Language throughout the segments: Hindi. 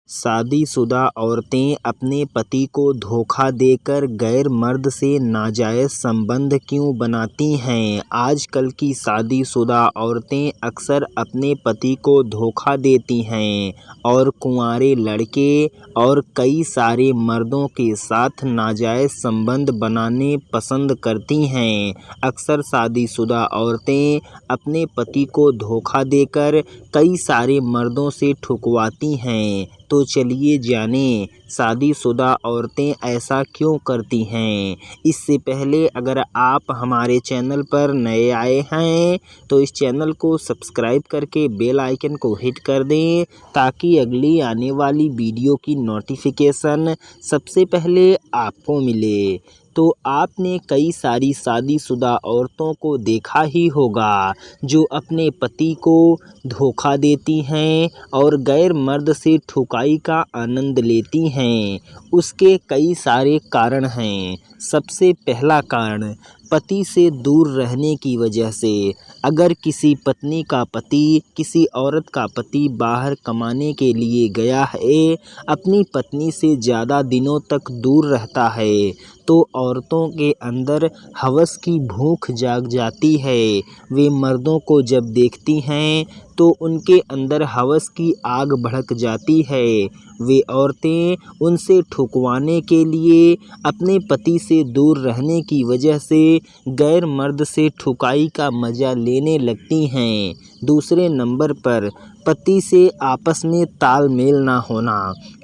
शादीशुदा औरतें अपने पति को धोखा देकर गैर मर्द से नाजायज़ संबंध क्यों बनाती हैं? आजकल की शादीशुदा औरतें अक्सर अपने पति को धोखा देती हैं और कुंवारे लड़के और कई सारे मर्दों के साथ नाजायज़ संबंध बनाने पसंद करती हैं। अक्सर शादीशुदा औरतें अपने पति को धोखा देकर कई सारे मर्दों से ठुकवाती हैं। तो चलिए जानें शादीशुदा औरतें ऐसा क्यों करती हैं। इससे पहले अगर आप हमारे चैनल पर नए आए हैं तो इस चैनल को सब्सक्राइब करके बेल आइकन को हिट कर दें ताकि अगली आने वाली वीडियो की नोटिफिकेशन सबसे पहले आपको मिले। तो आपने कई सारी शादीशुदा औरतों को देखा ही होगा जो अपने पति को धोखा देती हैं और गैर मर्द से ठुकाई का आनंद लेती हैं। उसके कई सारे कारण हैं। सबसे पहला कारण पति से दूर रहने की वजह से। अगर किसी पत्नी का पति किसी औरत का पति बाहर कमाने के लिए गया है, अपनी पत्नी से ज़्यादा दिनों तक दूर रहता है तो औरतों के अंदर हवस की भूख जाग जाती है। वे मर्दों को जब देखती हैं तो उनके अंदर हवस की आग भड़क जाती है। वे औरतें उनसे ठुकवाने के लिए अपने पति से दूर रहने की वजह से गैर मर्द से ठुकाई का मज़ा लेने लगती हैं। दूसरे नंबर पर पति से आपस में तालमेल ना होना।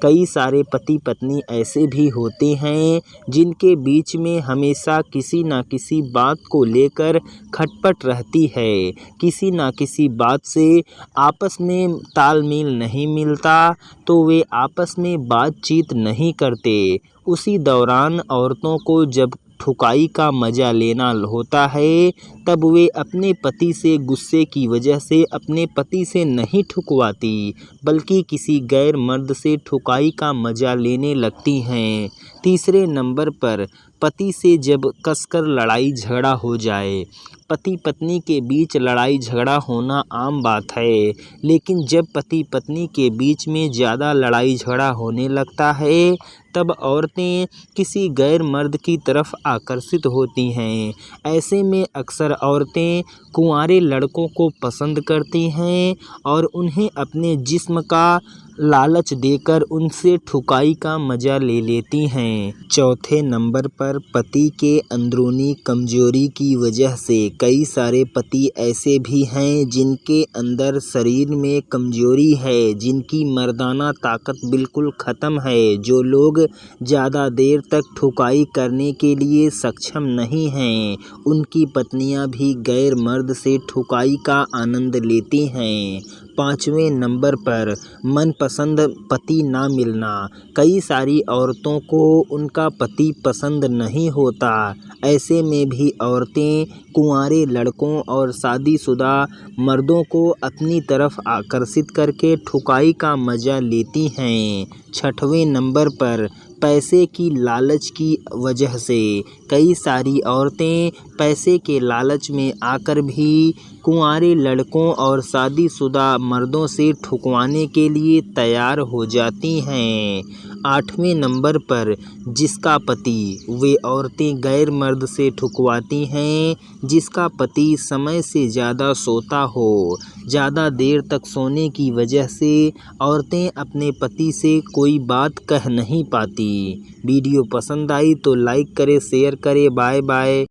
कई सारे पति पत्नी ऐसे भी होते हैं जिनके बीच में हमेशा किसी न किसी बात को लेकर खटपट रहती है। किसी न किसी बात से आपस में तालमेल नहीं मिलता तो वे आपस में बातचीत नहीं करते। उसी दौरान औरतों को जब ठुकाई का मज़ा लेना होता है तब वे अपने पति से गुस्से की वजह से अपने पति से नहीं ठुकवाती बल्कि किसी गैर मर्द से ठुकाई का मज़ा लेने लगती हैं। तीसरे नंबर पर पति से जब कसकर लड़ाई झगड़ा हो जाए। पति पत्नी के बीच लड़ाई झगड़ा होना आम बात है, लेकिन जब पति पत्नी के बीच में ज़्यादा लड़ाई झगड़ा होने लगता है तब औरतें किसी गैर मर्द की तरफ आकर्षित होती हैं। ऐसे में अक्सर औरतें कुंवारे लड़कों को पसंद करती हैं और उन्हें अपने जिस्म का लालच देकर उनसे ठुकाई का मज़ा ले लेती हैं। चौथे नंबर पर पति के अंदरूनी कमजोरी की वजह से। कई सारे पति ऐसे भी हैं जिनके अंदर शरीर में कमजोरी है, जिनकी मर्दाना ताकत बिल्कुल ख़त्म है, जो लोग ज़्यादा देर तक ठुकाई करने के लिए सक्षम नहीं हैं। उनकी पत्नियां भी गैर मर्द से ठुकाई का आनंद लेती हैं। पाँचवें नंबर पर मनपसंद पति ना मिलना। कई सारी औरतों को उनका पति पसंद नहीं होता। ऐसे में भी औरतें कुंवारे लड़कों और शादीशुदा मर्दों को अपनी तरफ आकर्षित करके ठुकाई का मज़ा लेती हैं। छठवें नंबर पर पैसे की लालच की वजह से। कई सारी औरतें पैसे के लालच में आकर भी कुंवारे लड़कों और शादीशुदा मर्दों से ठुकवाने के लिए तैयार हो जाती हैं। आठवें नंबर पर जिसका पति। वे औरतें गैर मर्द से ठुकवाती हैं जिसका पति समय से ज़्यादा सोता हो। ज़्यादा देर तक सोने की वजह से औरतें अपने पति से कोई बात कह नहीं पाती। वीडियो पसंद आई तो लाइक करें, शेयर करें। Bye bye.